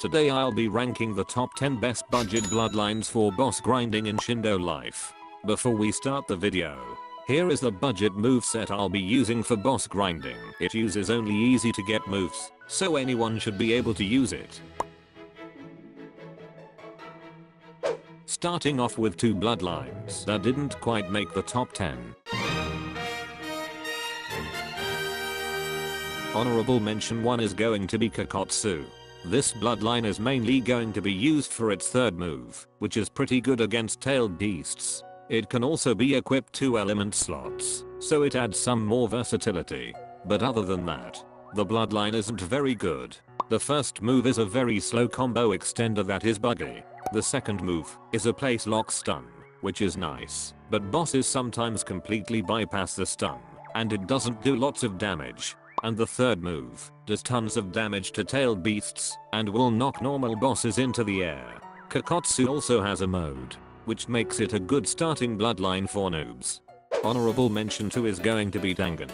Today I'll be ranking the top 10 best budget bloodlines for boss grinding in Shindo Life. Before we start the video, here is the budget moveset I'll be using for boss grinding. It uses only easy to get moves, so anyone should be able to use it. Starting off with two bloodlines that didn't quite make the top 10. Honorable mention 1 is going to be Kakotsu. This bloodline is mainly going to be used for its third move, which is pretty good against tailed beasts. It can also be equipped 2 element slots, so it adds some more versatility. But other than that, the bloodline isn't very good. The first move is a very slow combo extender that is buggy. The second move is a place lock stun, which is nice, but bosses sometimes completely bypass the stun, and it doesn't do lots of damage. And the third move does tons of damage to tailed beasts and will knock normal bosses into the air. Kakotsu also has a mode, which makes it a good starting bloodline for noobs. Honorable mention 2 is going to be Dangan.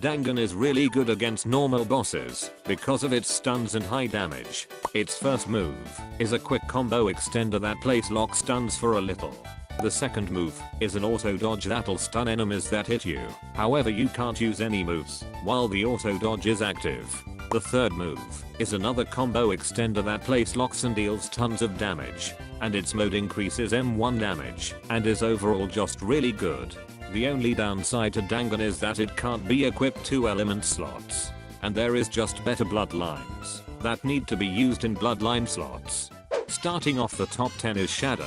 Dangan is really good against normal bosses because of its stuns and high damage. Its first move is a quick combo extender that place lock stuns for a little. The second move is an auto dodge that'll stun enemies that hit you. However, you can't use any moves while the auto dodge is active. The third move is another combo extender that place locks and deals tons of damage. And its mode increases M1 damage and is overall just really good. The only downside to Dangan is that it can't be equipped 2 element slots. And there is just better bloodlines that need to be used in bloodline slots. Starting off the top 10 is Shadow.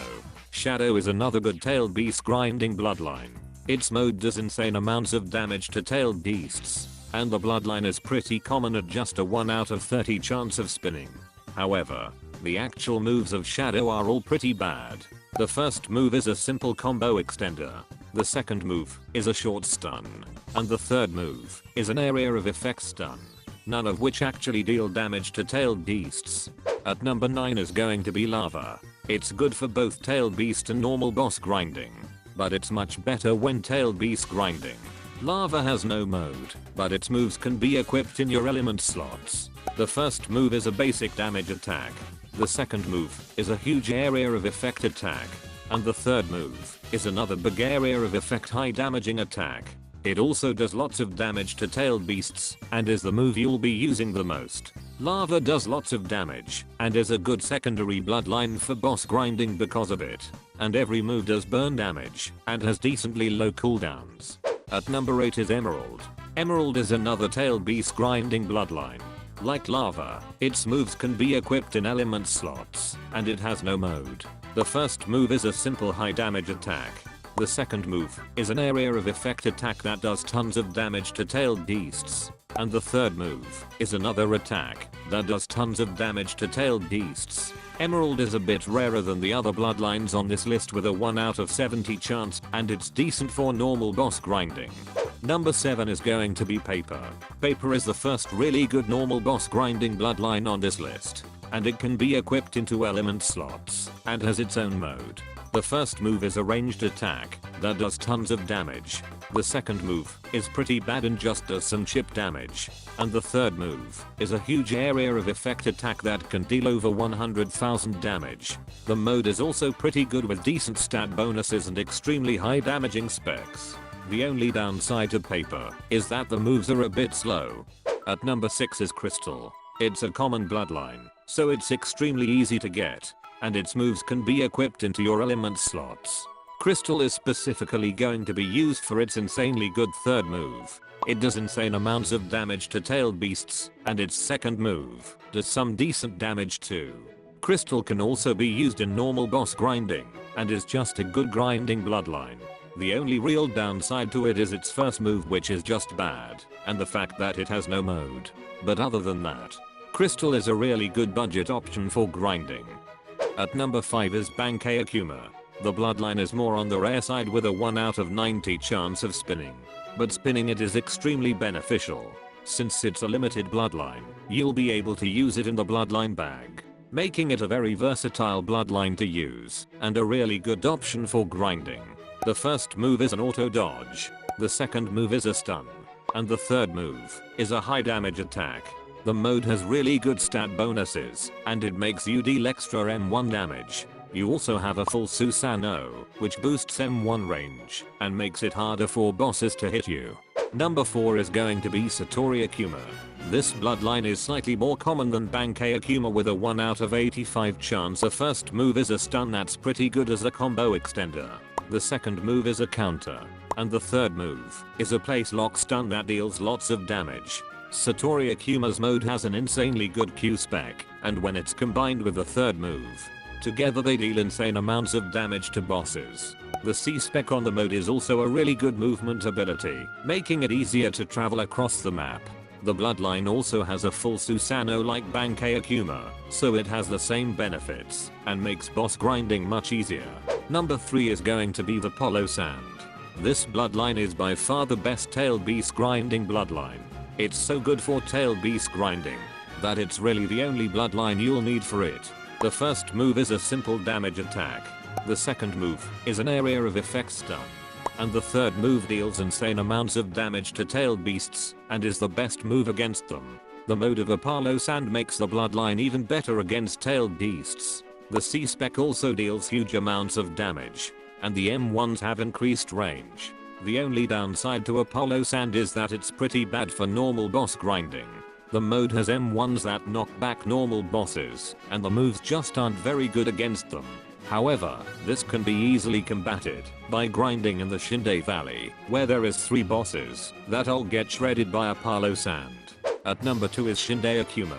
Shadow is another good tailed beast grinding bloodline. Its mode does insane amounts of damage to tailed beasts, and the bloodline is pretty common at just a 1 out of 30 chance of spinning. However, the actual moves of Shadow are all pretty bad. The first move is a simple combo extender. The second move is a short stun. And the third move is an area of effect stun. None of which actually deal damage to tailed beasts. At number 9 is going to be Lava. It's good for both tailed beast and normal boss grinding, but it's much better when tailed beast grinding. Lava has no mode, but its moves can be equipped in your element slots. The first move is a basic damage attack. The second move is a huge area of effect attack. And the third move is another big area of effect high damaging attack. It also does lots of damage to tailed beasts and is the move you'll be using the most. Lava does lots of damage and is a good secondary bloodline for boss grinding because of it. And every move does burn damage and has decently low cooldowns. At number 8 is Emerald. Emerald is another tailed beast grinding bloodline. Like Lava, its moves can be equipped in element slots and it has no mode. The first move is a simple high damage attack. The second move is an area of effect attack that does tons of damage to tailed beasts. And the third move is another attack that does tons of damage to tailed beasts. Emerald is a bit rarer than the other bloodlines on this list with a 1 out of 70 chance, and it's decent for normal boss grinding. Number 7 is going to be Paper. Paper is the first really good normal boss grinding bloodline on this list. And it can be equipped into element slots and has its own mode. The first move is a ranged attack that does tons of damage. The second move is pretty bad and just does some chip damage. And the third move is a huge area of effect attack that can deal over 100,000 damage. The mode is also pretty good with decent stat bonuses and extremely high damaging specs. The only downside to Paper is that the moves are a bit slow. At number 6 is Crystal. It's a common bloodline, so it's extremely easy to get. And its moves can be equipped into your element slots. Crystal is specifically going to be used for its insanely good third move. It does insane amounts of damage to tailed beasts, and its second move does some decent damage too. Crystal can also be used in normal boss grinding, and is just a good grinding bloodline. The only real downside to it is its first move, which is just bad, and the fact that it has no mode. But other than that, Crystal is a really good budget option for grinding. At number 5 is Bankei Akuma. The bloodline is more on the rare side with a 1 out of 90 chance of spinning. But spinning it is extremely beneficial. Since it's a limited bloodline, you'll be able to use it in the bloodline bag, making it a very versatile bloodline to use, and a really good option for grinding. The first move is an auto dodge. The second move is a stun. And the third move is a high damage attack. The mode has really good stat bonuses, and it makes you deal extra M1 damage. You also have a full Susanoo, which boosts M1 range, and makes it harder for bosses to hit you. Number 4 is going to be Satori Akuma. This bloodline is slightly more common than Bankei Akuma with a 1 out of 85 chance. The first move is a stun that's pretty good as a combo extender. The second move is a counter. And the third move is a place lock stun that deals lots of damage. Satori Akuma's mode has an insanely good Q spec, and when it's combined with the third move, together they deal insane amounts of damage to bosses. The C spec on the mode is also a really good movement ability, making it easier to travel across the map. The bloodline also has a full Susanoo like Bankei Akuma, so it has the same benefits, and makes boss grinding much easier. Number 3 is going to be the Polo Sand. This bloodline is by far the best tailed beast grinding bloodline. It's so good for tailed beast grinding that it's really the only bloodline you'll need for it. The first move is a simple damage attack. The second move is an area of effect stun. And the third move deals insane amounts of damage to tailed beasts and is the best move against them. The mode of Apollo Sand makes the bloodline even better against tailed beasts. The C spec also deals huge amounts of damage, and the M1s have increased range. The only downside to Apollo Sand is that it's pretty bad for normal boss grinding. The mode has M1s that knock back normal bosses, and the moves just aren't very good against them. However, this can be easily combated by grinding in the Shindo Valley, where there is 3 bosses that all get shredded by Apollo Sand. At number 2 is Shindo Akuma.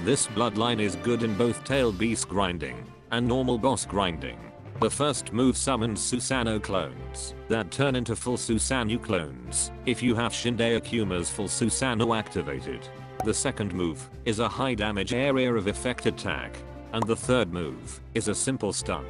This bloodline is good in both tailed beast grinding and normal boss grinding. The first move summons Susanoo clones that turn into full Susanoo clones if you have Shindo Akuma's full Susanoo activated. The second move is a high damage area of effect attack, and the third move is a simple stun.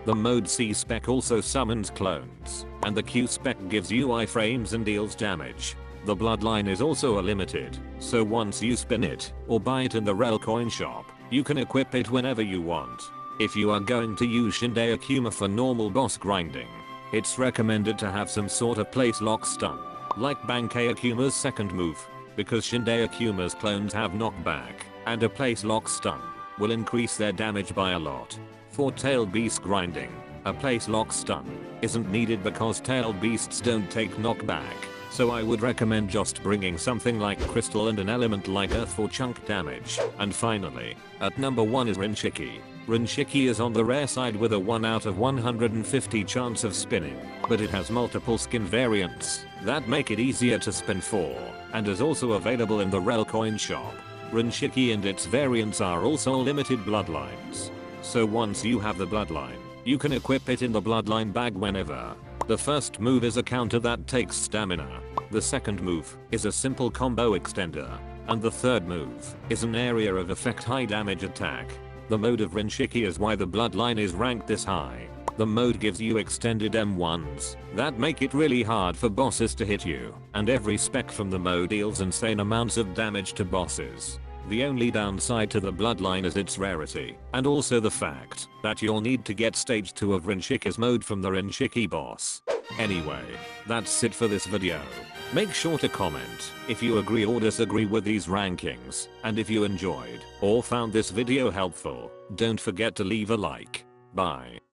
The mode C spec also summons clones, and the Q spec gives you iframes and deals damage. The bloodline is also a limited, so once you spin it or buy it in the rell coin shop, you can equip it whenever you want. If you are going to use Shindo Akuma for normal boss grinding, it's recommended to have some sort of place lock stun, like Bankei Akuma's second move, because Shindo Akuma's clones have knockback, and a place lock stun will increase their damage by a lot. For tailed beast grinding, a place lock stun isn't needed because tailed beasts don't take knockback, so I would recommend just bringing something like crystal and an element like earth for chunk damage. And finally, at number 1 is Rinshiki. Rinshiki is on the rare side with a 1 out of 150 chance of spinning, but it has multiple skin variants that make it easier to spin for, and is also available in the rell coin shop. Rinshiki and its variants are also limited bloodlines, so once you have the bloodline, you can equip it in the bloodline bag whenever. The first move is a counter that takes stamina. The second move is a simple combo extender, and the third move is an area of effect high damage attack. The mode of Rinshiki is why the bloodline is ranked this high. The mode gives you extended M1s that make it really hard for bosses to hit you, and every spec from the mode deals insane amounts of damage to bosses. The only downside to the bloodline is its rarity, and also the fact that you'll need to get stage 2 of Rinshiki's mode from the Rinshiki boss. Anyway, that's it for this video. Make sure to comment if you agree or disagree with these rankings, and if you enjoyed or found this video helpful, don't forget to leave a like. Bye.